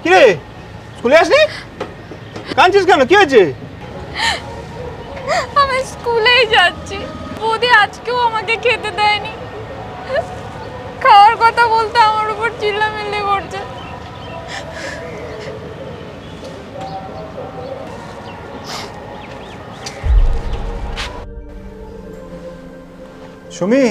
কি রে, স্কুলে আসলি? কাঁদছিস কেন, কি হয়েছে? আমি স্কুলেই যাচ্ছি, বৌদি আজকেও আমাকে খেতে দেয়নি। খাওয়ার কথা বলতে আমার উপর চিল্লামিল্লি করছে। সুমি,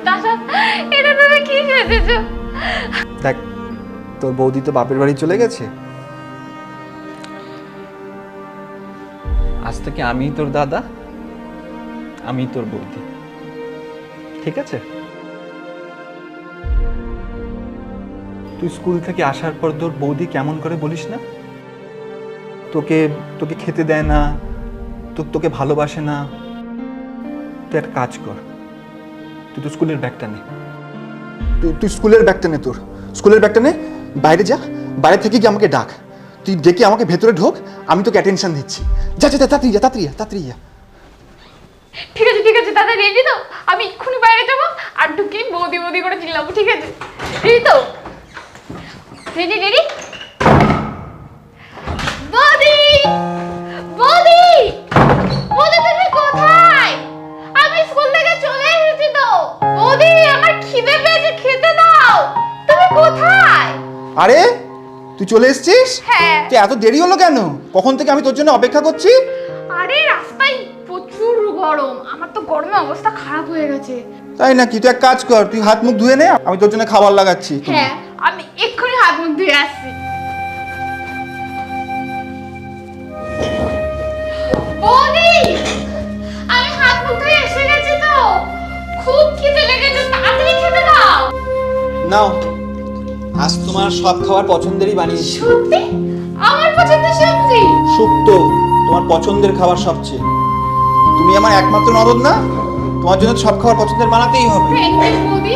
দাদা, এটা তুমি কি সেজেছো? দেখ তোর বৌদি তো বাপের বাড়ি চলে গেছে, আজ থেকে আমি তোর দাদা, আমি তোর বৌদি, ঠিক আছে? তুই স্কুল থেকে আসার পর তোর বৌদি কেমন করে বলিস না, তোকে তোকে খেতে দেয় না, তোকে ভালোবাসে না। তুই একটা কাজ কর, তুই তো স্কুলের ব্যাগটা নে, তুই স্কুলের ব্যাগটা নে, তোর স্কুলের ব্যাগটা নে, বাইরে যা, বাইরে থেকে গিয়ে আমাকে ডাক, তুই ডেকে আমাকে ভেতরে ঢোক, আমি তোকে অ্যাটেনশন দিচ্ছি। যা যা তাড়াতাড়ি যা, তাড়াতাড়ি যা, তাড়াতাড়ি যা। ঠিক আছে দাদা, রেডি তো? আমি এক্ষুনি বাইরে যাবো আর ঢুকি বৌদি বৌদি করে চিল্লাবো, ঠিক আছে? রেডি তো? Ready ready. বৌদি বৌদি বৌদি, তুমি কোথায়? আমি স্কুল থেকে চলে এসেছি তো। বৌদি, আমার খিদে পেয়েছে, খেতে দাও। তুমি কোথায়? আরে তুই চলে এসেছিস? হ্যাঁ। তুই এত দেরি হলো কেন? কখন থেকে আমি তোর জন্য অপেক্ষা করছি। আরে রাস্তায় প্রচুর গরম, আমার তো গরমে অবস্থা খারাপ হয়ে গেছে। তাই নাকি? তুই এক কাজ কর, তুই হাত মুখ ধুয়ে নে, আমি তোর জন্য খাবার লাগাচ্ছি। হ্যাঁ, আমি এক্ষুনি হাত মুখ ধুয়ে আসছি। বৌদি, আমি হাত মুখ ধুয়ে এসে গেছি তো। খুব খিদে লেগেছে, তাড়াতাড়ি খেতে দাও। নাও, আজ তোমার সব খাবার পছন্দেরই বানিয়েছি। সত্যি? আমার পছন্দের সবজি? শুক্তো, তোমার পছন্দের খাবার সবচেয়ে। তুমি আমার একমাত্র ননদ না, তোমার জন্য সব খাবার পছন্দের বানাতেই হবে। থ্যাংক ইউ বৌদি।